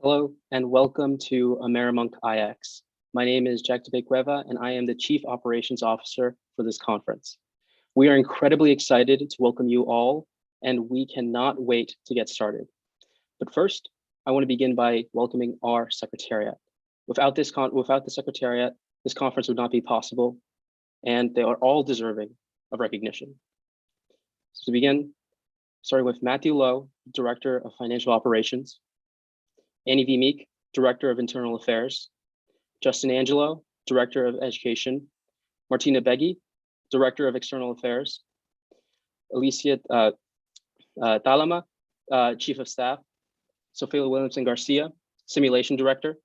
Hello and welcome to AmeriMUNC IX. My name is Jack Cueva and I am the Chief Operations Officer for this conference. We are incredibly excited to welcome you all and we cannot wait to get started. But first, I want to begin by welcoming our Secretariat. Without the Secretariat, this conference would not be possible and they are all deserving of recognition. So to begin, starting with Matthew Lowe, Director of Financial Operations, Annie V. Meek, Director of Internal Affairs, Justin Angelo, Director of Education, Martina Beggy, Director of External Affairs, Alicia Talama, Chief of Staff, Sophia Williamson Garcia, Simulation Director,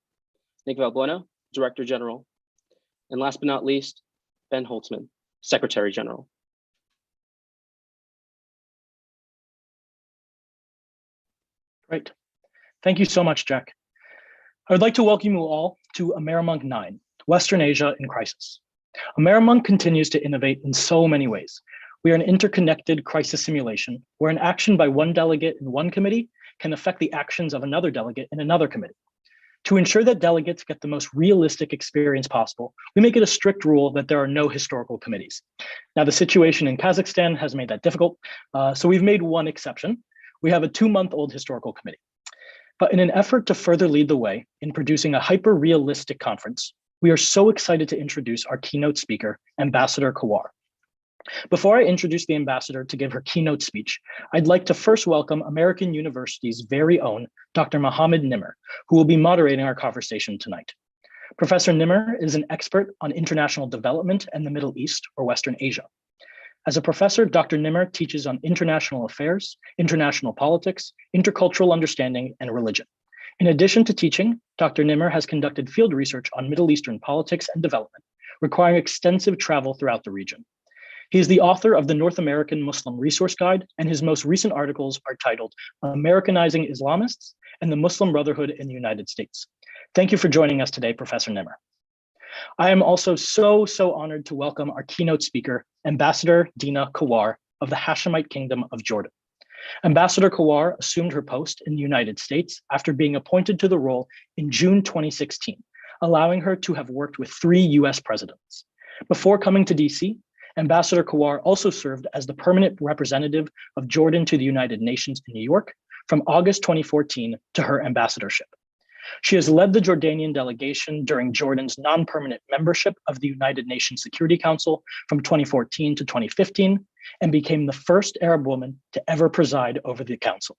Nick Valbuena, Director General, and last but not least, Ben Holtzman, Secretary General. Great. Thank you so much, Jack. I would like to welcome you all to AmeriMUNC 9, Western Asia in Crisis. AmeriMUNC continues to innovate in so many ways. We are an interconnected crisis simulation where an action by one delegate in one committee can affect the actions of another delegate in another committee. To ensure that delegates get the most realistic experience possible, we make it a strict rule that there are no historical committees. Now, the situation in Kazakhstan has made that difficult, so we've made one exception. We have a 2-month-old historical committee. But in an effort to further lead the way in producing a hyper-realistic conference, we are so excited to introduce our keynote speaker, Ambassador Kawar. Before I introduce the ambassador to give her keynote speech, I'd like to first welcome American University's very own Dr. Mohammed Nimr, who will be moderating our conversation tonight. Professor Nimr is an expert on international development and the Middle East or Western Asia. As a professor, Dr. Nimr teaches on international affairs, international politics, intercultural understanding, and religion. In addition to teaching, Dr. Nimr has conducted field research on Middle Eastern politics and development, requiring extensive travel throughout the region. He is the author of the North American Muslim Resource Guide, and his most recent articles are titled Americanizing Islamists and the Muslim Brotherhood in the United States. Thank you for joining us today, Professor Nimr. I am also so honored to welcome our keynote speaker, Ambassador Dina Kawar of the Hashemite Kingdom of Jordan. Ambassador Kawar assumed her post in the United States after being appointed to the role in June 2016, allowing her to have worked with 3 US presidents. Before coming to DC, Ambassador Kawar also served as the permanent representative of Jordan to the United Nations in New York from August 2014 to her ambassadorship. She has led the Jordanian delegation during Jordan's non-permanent membership of the United Nations Security Council from 2014 to 2015 and became the first Arab woman to ever preside over the council.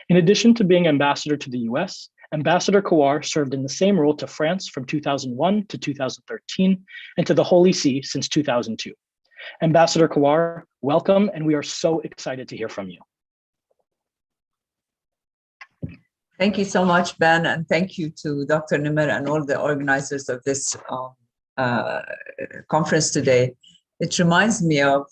In addition to being ambassador to the US, Ambassador Kawar served in the same role to France from 2001 to 2013 and to the Holy See since 2002. Ambassador Kawar, welcome, and we are so excited to hear from you. Thank you so much, Ben, and thank you to Dr. Nimr and all the organizers of this conference today. It reminds me of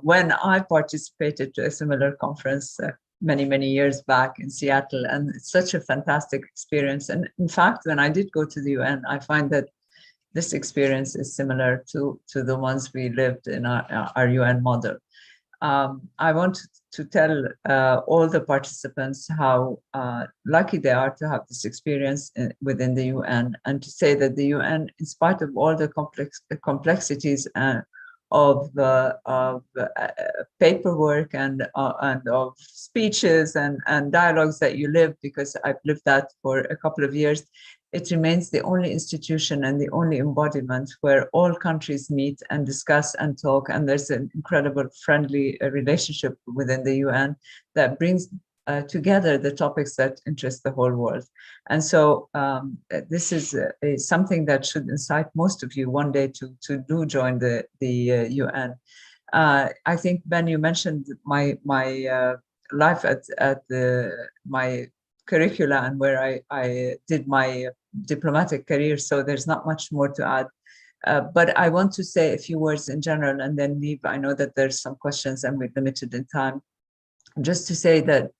when I participated to a similar conference many years back in Seattle, and it's such a fantastic experience. And in fact, when I did go to the UN, I find that this experience is similar to the ones we lived in our UN model. I want to tell all the participants how lucky they are to have this experience within the UN, and to say that the UN, in spite of all the complexities of paperwork and of speeches and dialogues that you live, because I've lived that for a couple of years, it remains the only institution and the only embodiment where all countries meet and discuss and talk, and there's an incredible friendly relationship within the UN that brings together the topics that interest the whole world. And so this is something that should incite most of you one day to do join the UN. I think, Ben, you mentioned my life at my curricula and where I did my diplomatic career, so there's not much more to add. But I want to say a few words in general and then leave. I know that there's some questions and we're limited in time. Just to say that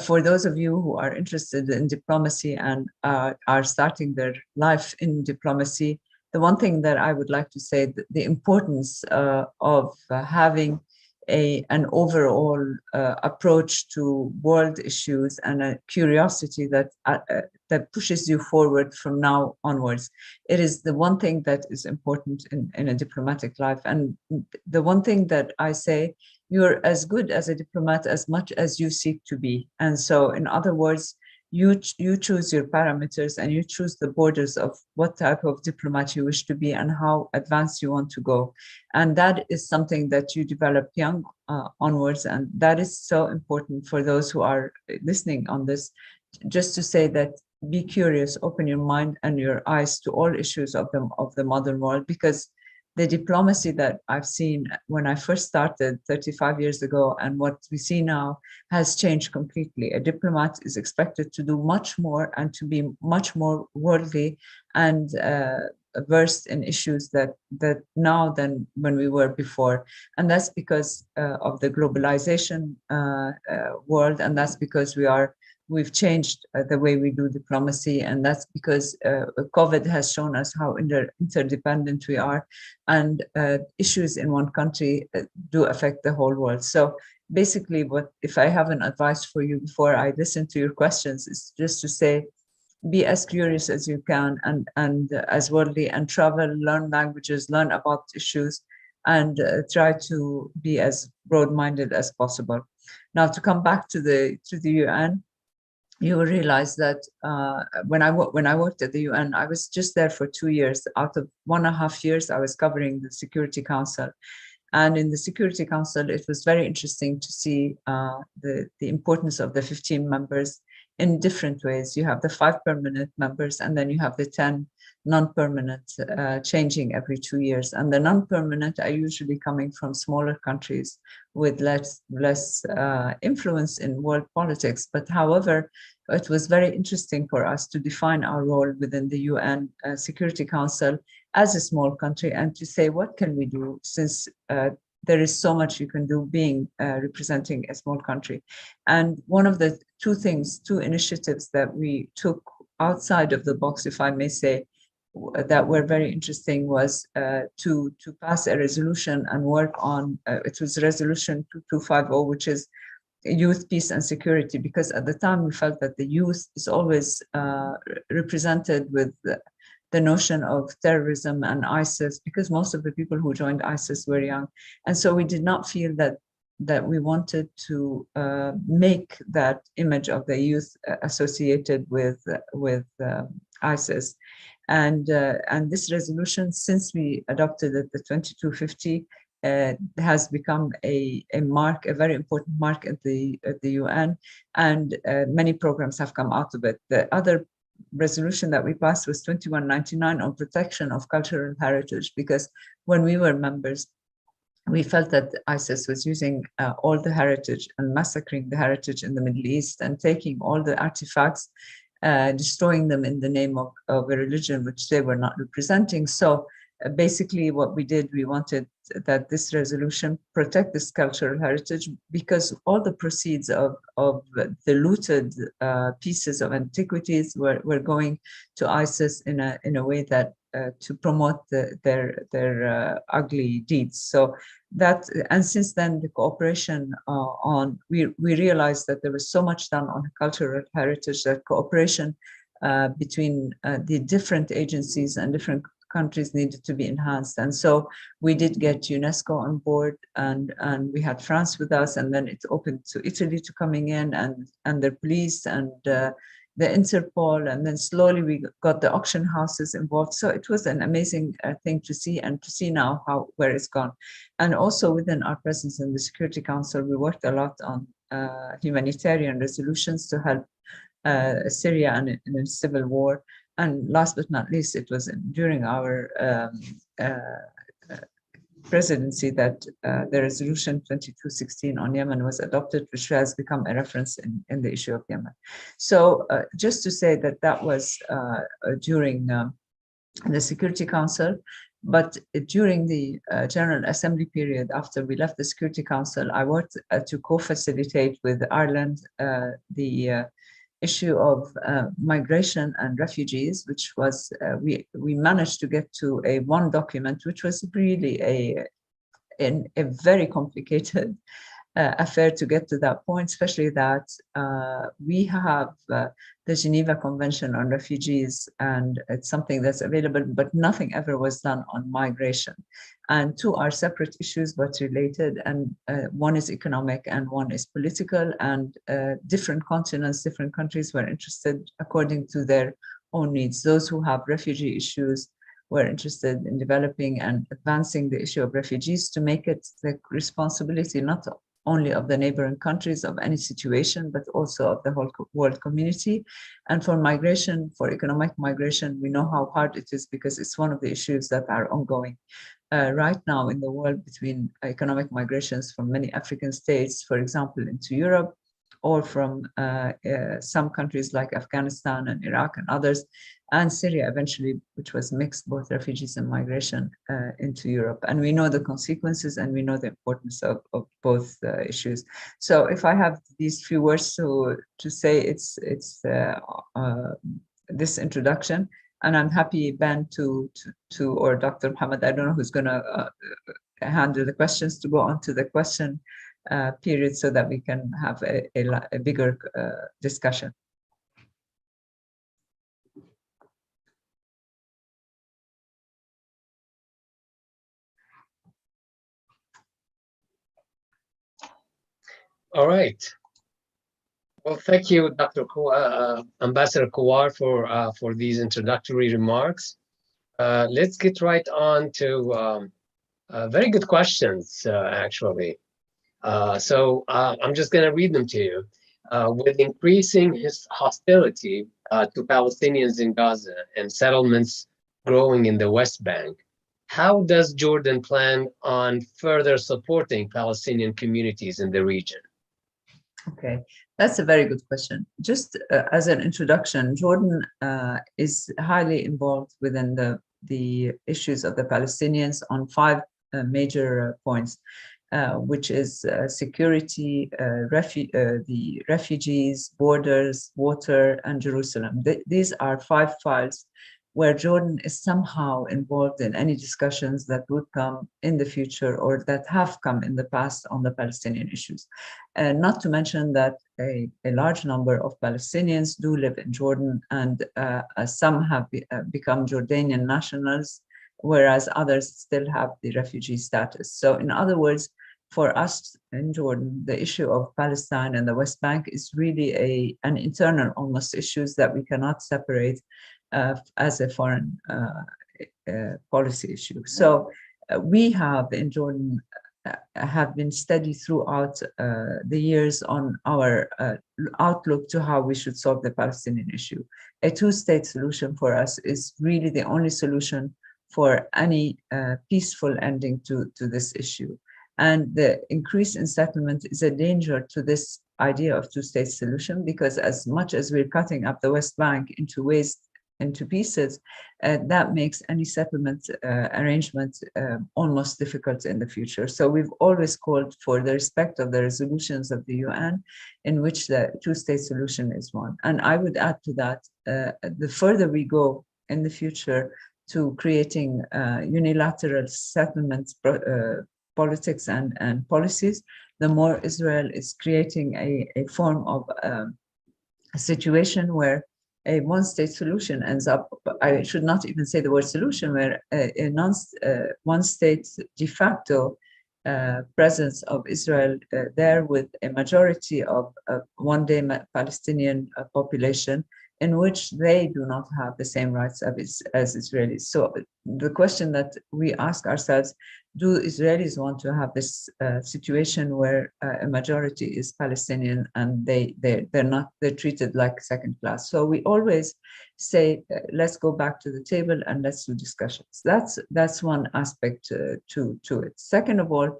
for those of you who are interested in diplomacy and are starting their life in diplomacy, the one thing that I would like to say, the importance of having an overall approach to world issues and a curiosity that pushes you forward from now onwards. It is the one thing that is important in a diplomatic life. And the one thing that I say, you're as good as a diplomat as much as you seek to be. And so, in other words, you choose your parameters and you choose the borders of what type of diplomat you wish to be and how advanced you want to go. And that is something that you develop young onwards. And that is so important for those who are listening on this, just to say that be curious, open your mind and your eyes to all issues of the modern world, because the diplomacy that I've seen when I first started 35 years ago and what we see now has changed completely. A diplomat is expected to do much more and to be much more worldly and versed in issues that now than when we were before. And that's because of the globalization world, and that's because we've changed the way we do diplomacy, and that's because COVID has shown us how interdependent we are, and issues in one country do affect the whole world. So basically, if I have an advice for you before I listen to your questions, is just to say, be as curious as you can and as worldly, and travel, learn languages, learn about issues, and try to be as broad-minded as possible. Now, to come back to the UN, you will realize that when I worked at the UN, I was just there for 2 years. Out of 1.5 years, I was covering the Security Council. And in the Security Council, it was very interesting to see the importance of the 15 members in different ways. You have the 5 permanent members, and then you have the 10 non-permanent, changing every 2 years. And the non-permanent are usually coming from smaller countries with less influence in world politics. But however, it was very interesting for us to define our role within the UN Security Council as a small country, and to say, what can we do, since there is so much you can do being representing a small country. And one of the two initiatives that we took outside of the box, if I may say, that were very interesting, was to pass a resolution and work on, it was resolution 2250, which is youth, peace and security, because at the time we felt that the youth is always represented with the notion of terrorism and ISIS, because most of the people who joined ISIS were young. And so we did not feel that we wanted to make that image of the youth associated with ISIS. And this resolution, since we adopted it, the 2250, has become a mark, a very important mark at the UN, and many programs have come out of it. The other resolution that we passed was 2199 on protection of cultural heritage, because when we were members, we felt that ISIS was using all the heritage and massacring the heritage in the Middle East and taking all the artifacts, destroying them in the name of a religion which they were not representing. So basically what we did, we wanted that this resolution protect this cultural heritage, because all the proceeds of the looted pieces of antiquities were going to ISIS in a way that to promote their ugly deeds. So that, and since then the cooperation we realized that there was so much done on cultural heritage, that cooperation between the different agencies and different countries needed to be enhanced. And so we did get UNESCO on board, and we had France with us, and then it opened to Italy to coming in, and the police and the Interpol, and then slowly we got the auction houses involved. So it was an amazing thing to see, and to see now where it's gone. And also within our presence in the Security Council, we worked a lot on humanitarian resolutions to help Syria in a civil war. And last but not least, it was during our presidency that the resolution 2216 on Yemen was adopted, which has become a reference in the issue of Yemen. So just to say that was during the Security Council, but during the General Assembly period, after we left the Security Council, I worked to co-facilitate with Ireland the issue of migration and refugees, which was we managed to get to one document, which was really in a very complicated affair to get to that point, especially that we have the Geneva Convention on Refugees, and it's something that's available, but nothing ever was done on migration. And two are separate issues, but related, and one is economic and one is political, and different continents, different countries were interested according to their own needs. Those who have refugee issues were interested in developing and advancing the issue of refugees to make it the responsibility not only of the neighboring countries of any situation, but also of the whole world community. And for migration, for economic migration, we know how hard it is because it's one of the issues that are ongoing right now in the world between economic migrations from many African states, for example, into Europe, or from some countries like Afghanistan and Iraq and others, and Syria eventually, which was mixed, both refugees and migration into Europe. And we know the consequences and we know the importance of both issues. So if I have these few words to say, it's this introduction, and I'm happy, Ben, or Dr. Muhammad, I don't know who's going to handle the questions, to go on to the question period so that we can have a bigger discussion. All right. Well, thank you, Dr. Ambassador Kowar, for these introductory remarks. Let's get right on to very good questions, actually. So I'm just going to read them to you. With increasing hostility to Palestinians in Gaza and settlements growing in the West Bank, how does Jordan plan on further supporting Palestinian communities in the region? Okay, that's a very good question. Just as an introduction, Jordan is highly involved within the issues of the Palestinians on five major points, which is security, the refugees, borders, water, and Jerusalem. These are five files where Jordan is somehow involved in any discussions that would come in the future or that have come in the past on the Palestinian issues. And not to mention that a large number of Palestinians do live in Jordan, and some have become Jordanian nationals, whereas others still have the refugee status. So in other words, for us in Jordan, the issue of Palestine and the West Bank is really an internal almost issues that we cannot separate as a foreign policy issue. So we have in Jordan have been steady throughout the years on our outlook to how we should solve the Palestinian issue. A two-state solution for us is really the only solution for any peaceful ending to this issue. And the increase in settlement is a danger to this idea of two-state solution, because as much as we're cutting up the West Bank into pieces, that makes any settlement arrangement almost difficult in the future. So we've always called for the respect of the resolutions of the UN, in which the two-state solution is one. And I would add to that, the further we go in the future to creating unilateral settlement politics and policies, the more Israel is creating a form of a situation where a one-state solution ends up, I should not even say the word solution, where a one-state de facto presence of Israel there with a majority of one-day Palestinian population, in which they do not have the same rights as Israelis. So the question that we ask ourselves, do Israelis want to have this situation where a majority is Palestinian and they're treated like second class? So we always say, let's go back to the table and let's do discussions. That's one aspect to it. Second of all,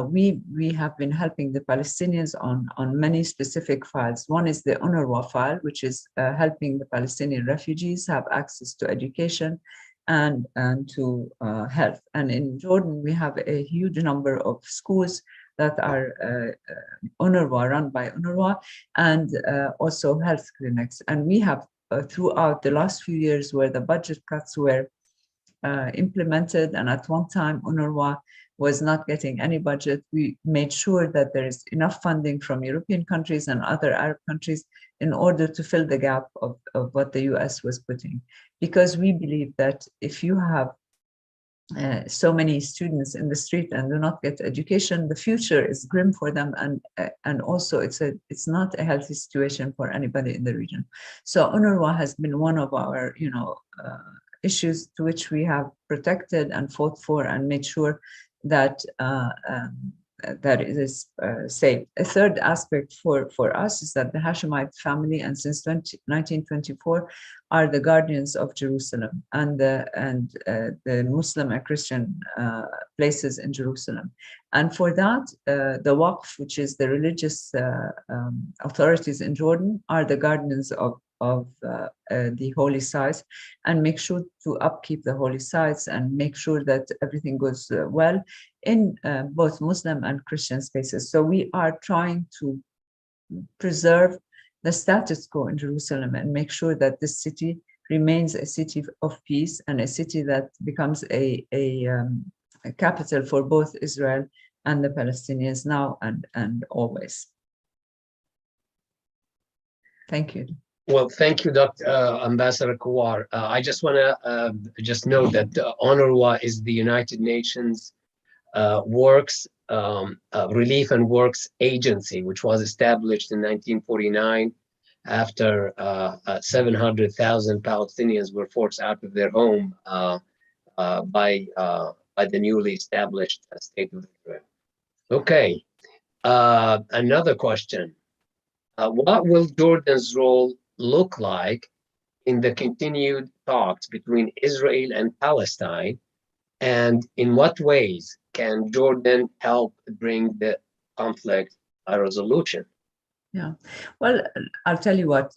we have been helping the Palestinians on many specific files. One is the UNRWA file, which is helping the Palestinian refugees have access to education and to health. And in Jordan, we have a huge number of schools that are UNRWA, run by UNRWA, and also health clinics. And we have, throughout the last few years where the budget cuts were implemented, and at one time UNRWA was not getting any budget. We made sure that there is enough funding from European countries and other Arab countries in order to fill the gap of what the US was putting. Because we believe that if you have so many students in the street and do not get education, the future is grim for them, and also it's not a healthy situation for anybody in the region. So UNRWA has been one of our issues to which we have protected and fought for and made sure that that it is safe. A third aspect for us is that the Hashemite family, and since 1924, are the guardians of Jerusalem and the Muslim and Christian places in Jerusalem. And for that, the Waqf, which is the religious authorities in Jordan, are the guardians of the holy sites, and make sure to upkeep the holy sites and make sure that everything goes well in both Muslim and Christian spaces. So we are trying to preserve the status quo in Jerusalem and make sure that this city remains a city of peace and a city that becomes a capital for both Israel and the Palestinians now and always. Thank you. Well, thank you, Dr. Ambassador Kuwar. I just want to just note that UNRWA is the United Nations Relief and Works Agency, which was established in 1949 after 700,000 Palestinians were forced out of their home by the newly established state of Israel. Okay, another question. What will Jordan's role look like in the continued talks between Israel and Palestine, and in what ways can Jordan help bring the conflict a resolution? Yeah, well, I'll tell you what,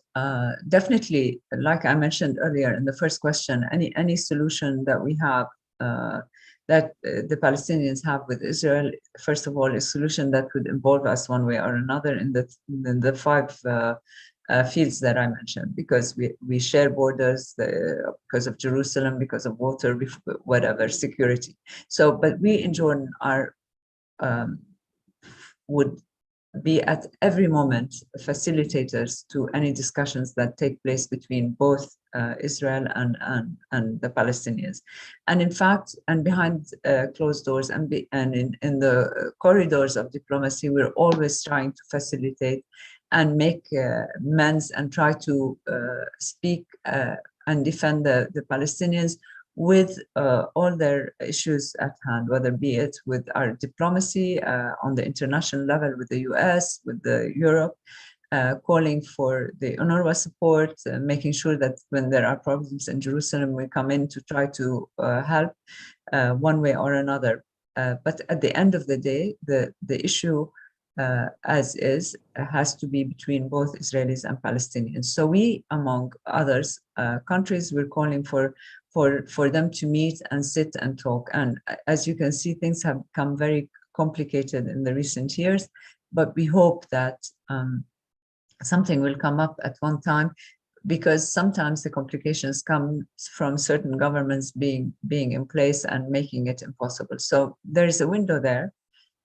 definitely, like I mentioned earlier in the first question, any solution that we have, that the Palestinians have with Israel, first of all, a solution that would involve us one way or another in the five fields that I mentioned, because we share borders because of Jerusalem, because of water, whatever, security. So, but we in Jordan are would be at every moment facilitators to any discussions that take place between both Israel and the Palestinians. And in fact, and behind closed doors and in the corridors of diplomacy, we're always trying to facilitate and make amends and try to speak and defend the Palestinians with all their issues at hand, whether be it with our diplomacy on the international level with the US, with the Europe, calling for the UNRWA support, making sure that when there are problems in Jerusalem, we come in to try to help one way or another. But at the end of the day, the issue as is has to be between both Israelis and Palestinians. So we, among others countries, we're calling for them to meet and sit and talk. And as you can see, things have become very complicated in the recent years, but we hope that something will come up at one time, because sometimes the complications come from certain governments being in place and making it impossible. So there is a window there.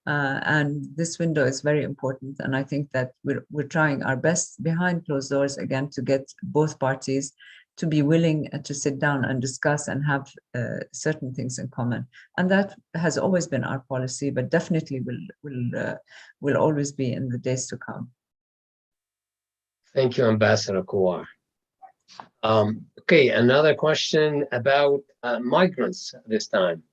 And this window is very important. And I think that we're trying our best behind closed doors again to get both parties to be willing to sit down and discuss and have certain things in common. And that has always been our policy, but definitely will always be in the days to come. Thank you, Ambassador Kuwar. Okay, another question about migrants this time.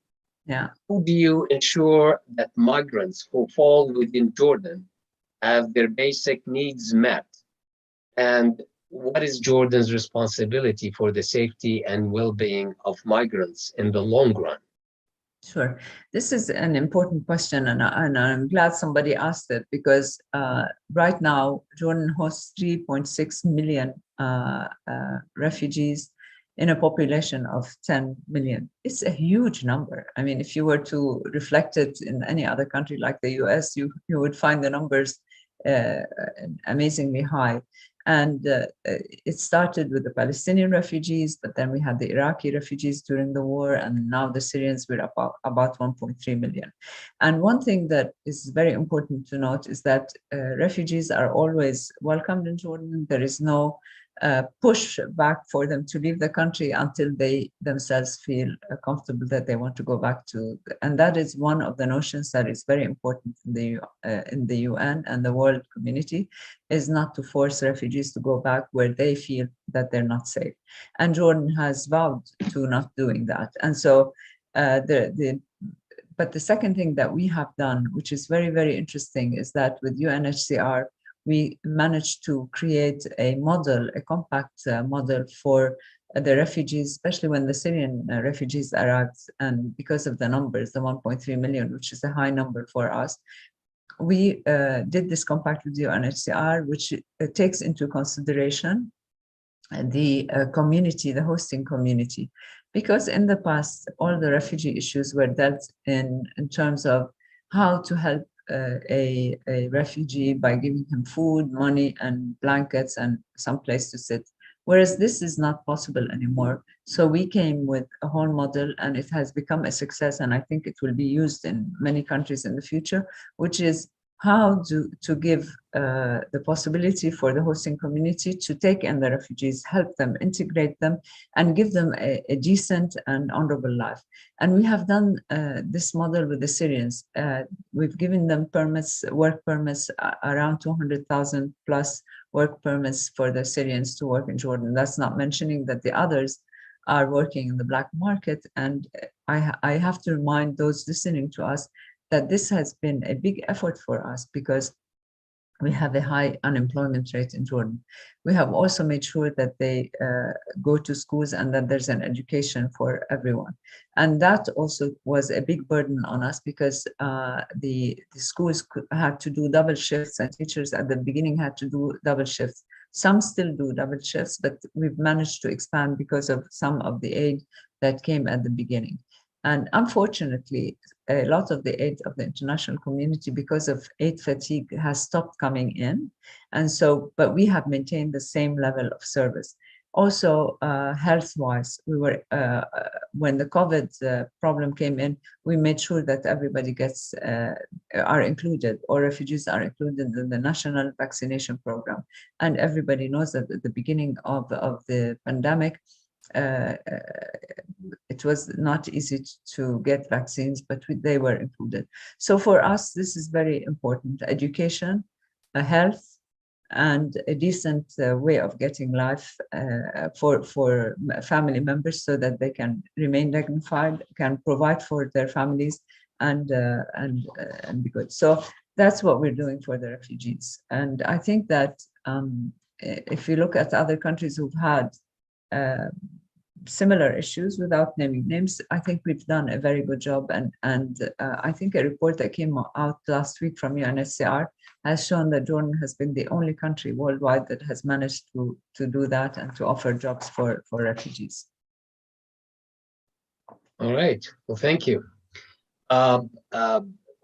Yeah. How do you ensure that migrants who fall within Jordan have their basic needs met? And what is Jordan's responsibility for the safety and well-being of migrants in the long run? Sure. This is an important question, and I'm glad somebody asked it, because right now, Jordan hosts 3.6 million refugees in a population of 10 million. It's a huge number. I mean, if you were to reflect it in any other country like the US, you would find the numbers amazingly high. And it started with the Palestinian refugees, but then we had the Iraqi refugees during the war, and now the Syrians were about 1.3 million. And one thing that is very important to note is that refugees are always welcomed in Jordan. There is no push back for them to leave the country until they themselves feel comfortable that they want to go back to. And that is one of the notions that is very important in the UN and the world community, is not to force refugees to go back where they feel that they're not safe. And Jordan has vowed to not doing that. And so but the second thing that we have done, which is very, very interesting, is that with UNHCR, we managed to create a model, a compact model for the refugees, especially when the Syrian refugees arrived. And because of the numbers, the 1.3 million, which is a high number for us, we did this compact with UNHCR, which takes into consideration the community, the hosting community. Because in the past, all the refugee issues were dealt in terms of how to help a refugee by giving him food, money, and blankets, and some place to sit. Whereas this is not possible anymore. So we came with a whole model, and it has become a success, and I think it will be used in many countries in the future, which is how to give the possibility for the hosting community to take in the refugees, help them, integrate them, and give them a decent and honorable life. And we have done this model with the Syrians. We've given them permits, work permits, around 200,000 plus work permits for the Syrians to work in Jordan. That's not mentioning that the others are working in the black market. And I have to remind those listening to us that this has been a big effort for us because we have a high unemployment rate in Jordan. We have also made sure that they go to schools and that there's an education for everyone. And that also was a big burden on us because the schools had to do double shifts, and teachers at the beginning had to do double shifts. Some still do double shifts, but we've managed to expand because of some of the aid that came at the beginning. And unfortunately, a lot of the aid of the international community, because of aid fatigue, has stopped coming in. And so, but we have maintained the same level of service. Also, health-wise, we were, when the COVID problem came in, we made sure that everybody are included, or refugees are included in the national vaccination program. And everybody knows that at the beginning of the pandemic, it was not easy to get vaccines, but they were included. So for us, this is very important: education, health, and a decent way of getting life for family members, so that they can remain dignified, can provide for their families, and be good. So that's what we're doing for the refugees. And I think that if you look at other countries who've had similar issues, without naming names, I think we've done a very good job. And I think a report that came out last week from UNHCR has shown that Jordan has been the only country worldwide that has managed to do that and to offer jobs for refugees. All right. Well, thank you.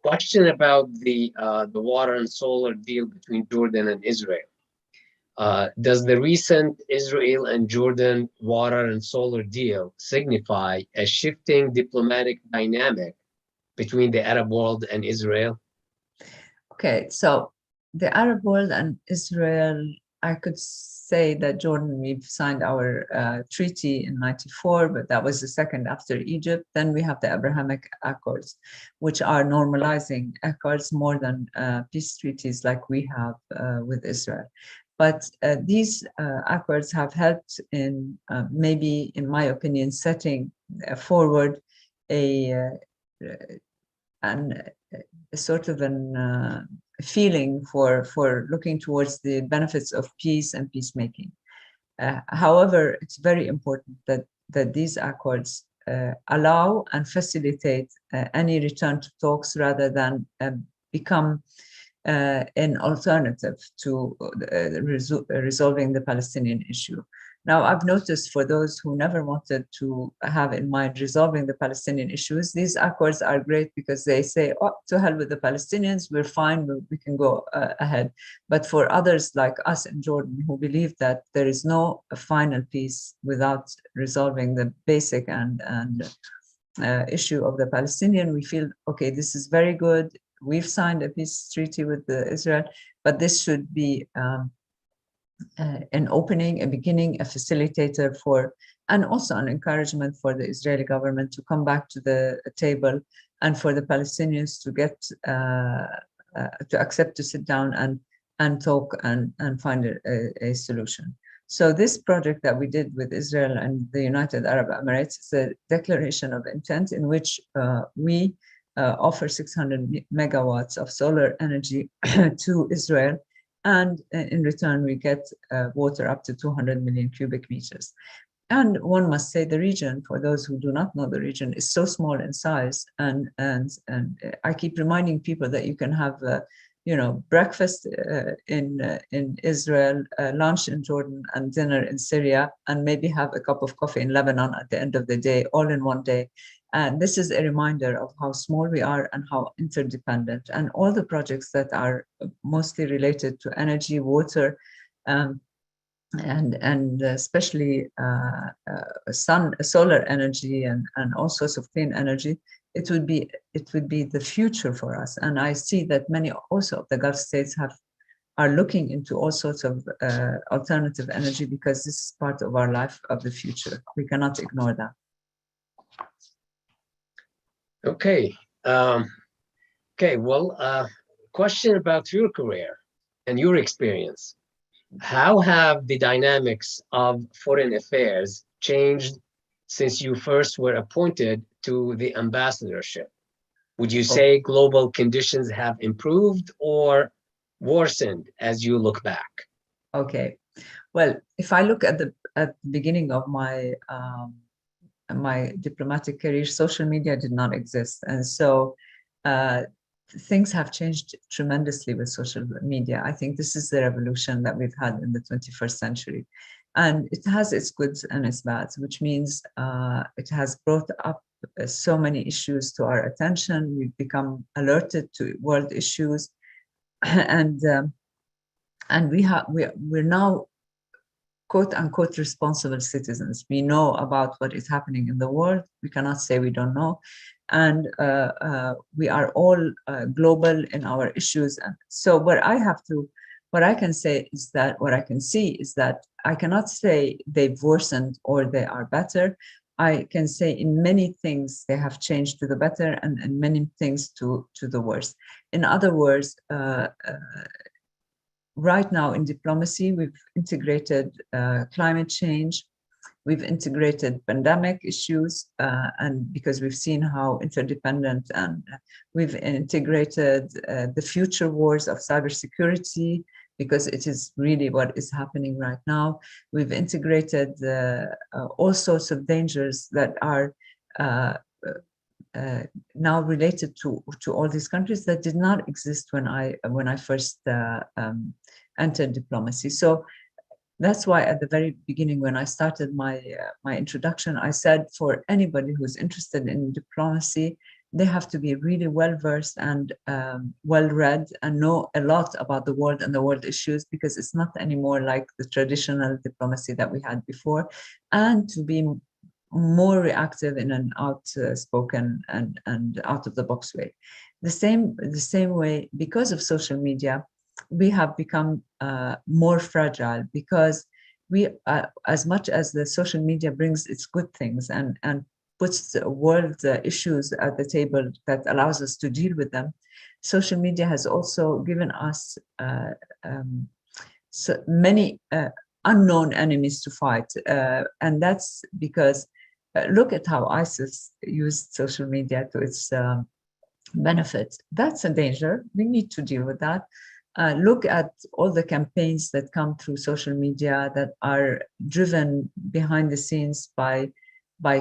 Question about the water and solar deal between Jordan and Israel. Does the recent Israel and Jordan water and solar deal signify a shifting diplomatic dynamic between the Arab world and Israel? Okay, so the Arab world and Israel, I could say that Jordan, we've signed our treaty in '94, but that was the second after Egypt. Then we have the Abrahamic Accords, which are normalizing accords more than peace treaties like we have with Israel. But these accords have helped in maybe, in my opinion, setting forward a sort of a feeling for looking towards the benefits of peace and peacemaking. However, it's very important that these accords allow and facilitate any return to talks rather than become an alternative to resolving the Palestinian issue. Now, I've noticed for those who never wanted to have in mind resolving the Palestinian issues, these accords are great because they say, oh, to hell with the Palestinians, we're fine, we can go ahead. But for others like us in Jordan who believe that there is no final peace without resolving the basic and issue of the Palestinian, we feel, okay, this is very good. We've signed a peace treaty with Israel, but this should be an opening, a beginning, a facilitator for, and also an encouragement for the Israeli government to come back to the table and for the Palestinians to get, to accept to sit down and talk and find a solution. So this project that we did with Israel and the United Arab Emirates is a declaration of intent in which we offer 600 megawatts of solar energy to Israel. And in return, we get water up to 200 million cubic meters. And one must say the region, for those who do not know the region, is so small in size. And I keep reminding people that you can have, breakfast in Israel, lunch in Jordan, and dinner in Syria, and maybe have a cup of coffee in Lebanon at the end of the day, all in one day. And this is a reminder of how small we are and how interdependent. And all the projects that are mostly related to energy, water, and especially solar energy and all sorts of clean energy, it would be the future for us. And I see that many also of the Gulf states are looking into all sorts of alternative energy because this is part of our life of the future. We cannot ignore that. Okay. Well, question about your career and your experience. How have the dynamics of foreign affairs changed since you first were appointed to the ambassadorship? Would you say global conditions have improved or worsened as you look back? Okay. Well, if I look at the beginning of my my diplomatic career, social media did not exist. And so things have changed tremendously with social media. I think this is the revolution that we've had in the 21st century. And it has its goods and its bads, which means it has brought up so many issues to our attention. We've become alerted to world issues. And we're now quote unquote responsible citizens. We know about what is happening in the world. We cannot say we don't know. And we are all global in our issues. And so what I can say is that, what I can see is that I cannot say they've worsened or they are better. I can say in many things they have changed to the better and in many things to the worse. In other words, right now in diplomacy, we've integrated climate change, we've integrated pandemic issues, and because we've seen how interdependent, and we've integrated the future wars of cybersecurity, because it is really what is happening right now. We've integrated all sorts of dangers that are now related to all these countries that did not exist when I first entered diplomacy. So that's why at the very beginning, when I started my introduction, I said for anybody who's interested in diplomacy, they have to be really well-versed and well-read and know a lot about the world and the world issues, because it's not anymore like the traditional diplomacy that we had before, and to be more reactive in an outspoken and out-of-the-box way. The same way, because of social media, we have become more fragile, because we, as much as the social media brings its good things and puts the world issues at the table that allows us to deal with them, social media has also given us so many unknown enemies to fight. And that's because look at how ISIS used social media to its benefit. That's a danger. We need to deal with that. Look at all the campaigns that come through social media that are driven behind the scenes by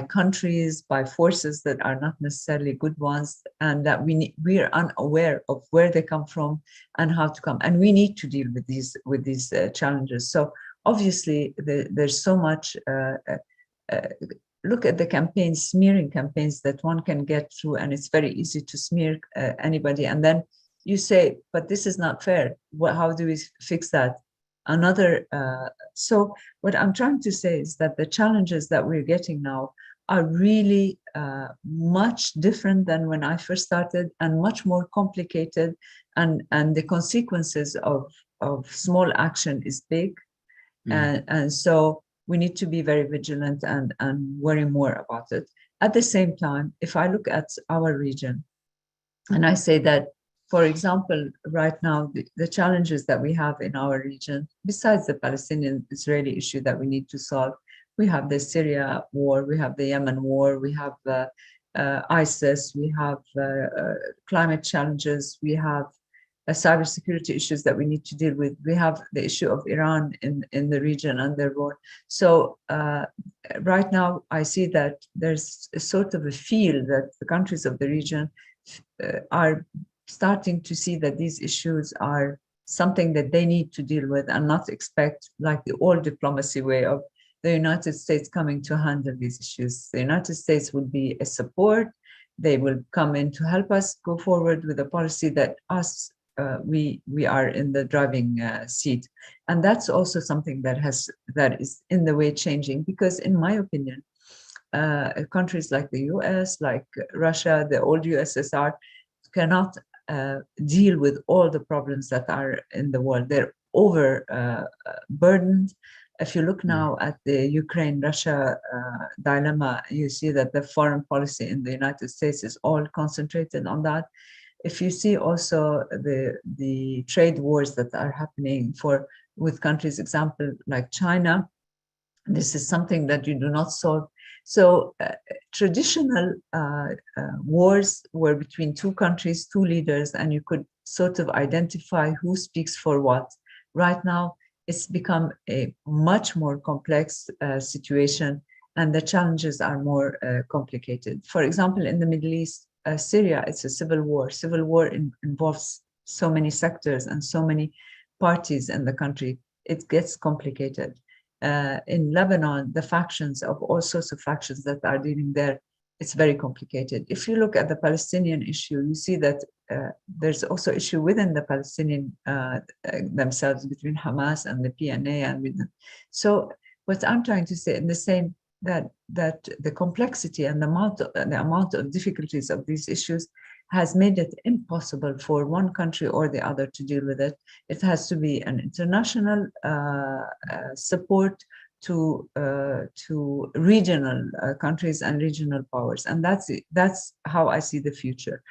countries, by forces that are not necessarily good ones, and that we are unaware of where they come from and how to come. And we need to deal with these challenges. So obviously, there's so much. Look at the campaigns, smearing campaigns that one can get through, and it's very easy to smear anybody. And then you say, but this is not fair. How do we fix that? So what I'm trying to say is that the challenges that we're getting now are really much different than when I first started, and much more complicated, and the consequences of small action is big. And so we need to be very vigilant and worry more about it. At the same time, if I look at our region, and I say that, for example, right now, the challenges that we have in our region, besides the Palestinian-Israeli issue that we need to solve, we have the Syria war, we have the Yemen war, we have ISIS, we have climate challenges, we have cybersecurity issues that we need to deal with. We have the issue of Iran in the region and their role. So right now, I see that there's a sort of a feel that the countries of the region are starting to see that these issues are something that they need to deal with, and not expect like the old diplomacy way of the United States coming to handle these issues. The United States will be a support. They will come in to help us go forward with a policy that we are in the driving seat. And that's also something that is in the way changing, because in my opinion, countries like the US, like Russia, the old USSR, cannot deal with all the problems that are in the world. They're overburdened. If you look now at the Ukraine-Russia dilemma, you see that the foreign policy in the United States is all concentrated on that. If you see also the trade wars that are happening with countries, example like China, this is something that you do not solve. So traditional wars were between two countries, two leaders, and you could sort of identify who speaks for what. Right now, it's become a much more complex situation, and the challenges are more complicated. For example, in the Middle East, Syria, it's a civil war. Civil war involves so many sectors and so many parties in the country. It gets complicated. In Lebanon, the factions of all sorts of factions that are dealing there, it's very complicated. If you look at the Palestinian issue, you see that there's also issue within the Palestinian themselves, between Hamas and the PNA. So what I'm trying to say in the same, that the complexity and the amount of difficulties of these issues has made it impossible for one country or the other to deal with it. It has to be an international support to regional countries and regional powers, and that's how I see the future.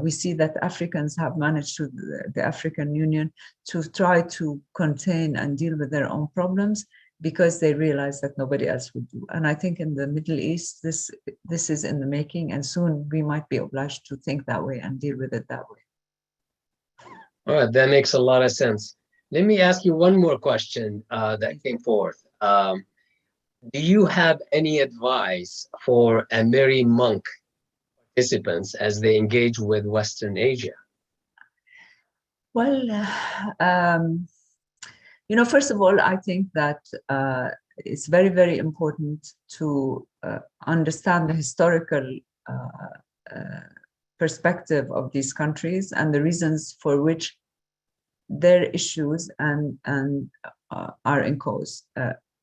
We see that Africans have managed to the African Union to try to contain and deal with their own problems, because they realize that nobody else would do. And I think in the Middle East, this is in the making, and soon we might be obliged to think that way and deal with it that way. All right, that makes a lot of sense. Let me ask you one more question that came forth. Do you have any advice for AmeriMUNC participants as they engage with Western Asia? Well, first of all, I think that it's very, very important to understand the historical perspective of these countries and the reasons for which their issues are in cause.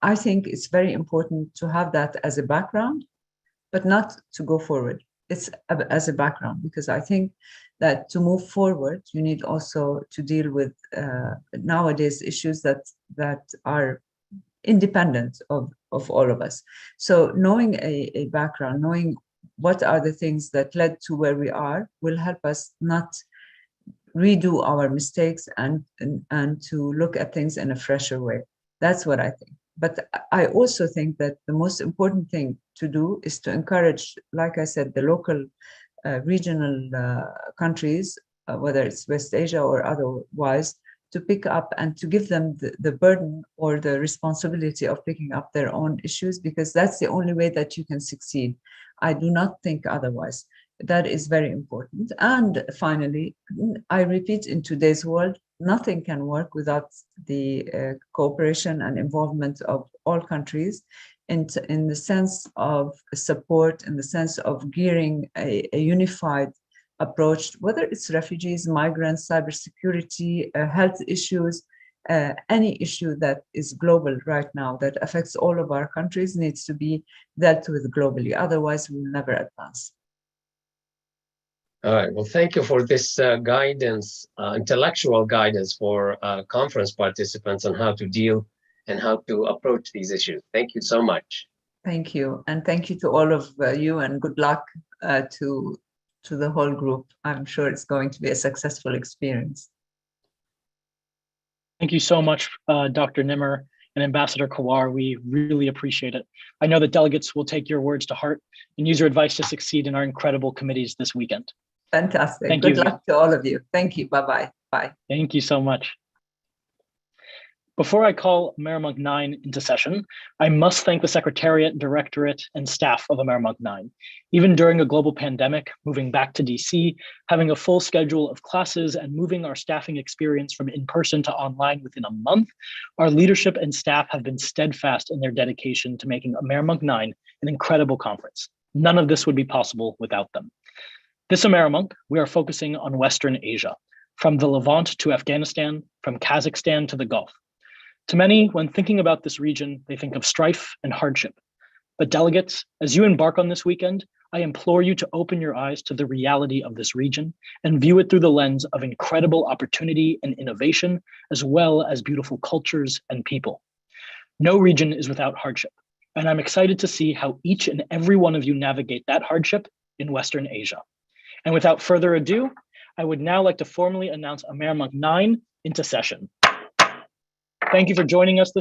I think it's very important to have that as a background, but not to go forward. It's as a background, because I think that to move forward, you need also to deal with nowadays issues that are independent of all of us. So knowing a background, knowing what are the things that led to where we are, will help us not redo our mistakes and to look at things in a fresher way. That's what I think. But I also think that the most important thing to do is to encourage, like I said, the local regional countries, whether it's West Asia or otherwise, to pick up and to give them the burden or the responsibility of picking up their own issues, because that's the only way that you can succeed. I do not think otherwise. That is very important. And finally, I repeat, in today's world, nothing can work without the cooperation and involvement of all countries in the sense of support, in the sense of gearing a unified approach, whether it's refugees, migrants, cybersecurity, health issues, any issue that is global right now that affects all of our countries needs to be dealt with globally. Otherwise, we'll never advance. All right. Well, thank you for this guidance, intellectual guidance for conference participants on how to deal and how to approach these issues. Thank you so much. Thank you. And thank you to all of you, and good luck to the whole group. I'm sure it's going to be a successful experience. Thank you so much, Dr. Nimmer and Ambassador Kawar. We really appreciate it. I know that delegates will take your words to heart and use your advice to succeed in our incredible committees this weekend. Fantastic. Good luck to all of you. Thank you. Bye-bye. Bye. Thank you so much. Before I call AmeriMUNC 9 into session, I must thank the Secretariat, Directorate, and staff of AmeriMUNC 9. Even during a global pandemic, moving back to DC, having a full schedule of classes, and moving our staffing experience from in-person to online within a month, our leadership and staff have been steadfast in their dedication to making AmeriMUNC 9 an incredible conference. None of this would be possible without them. This AmeriMUNC, we are focusing on Western Asia, from the Levant to Afghanistan, from Kazakhstan to the Gulf. To many, when thinking about this region, they think of strife and hardship. But delegates, as you embark on this weekend, I implore you to open your eyes to the reality of this region and view it through the lens of incredible opportunity and innovation, as well as beautiful cultures and people. No region is without hardship, and I'm excited to see how each and every one of you navigate that hardship in Western Asia. And without further ado, I would now like to formally announce AmeriMUNC 9 into session. Thank you for joining us this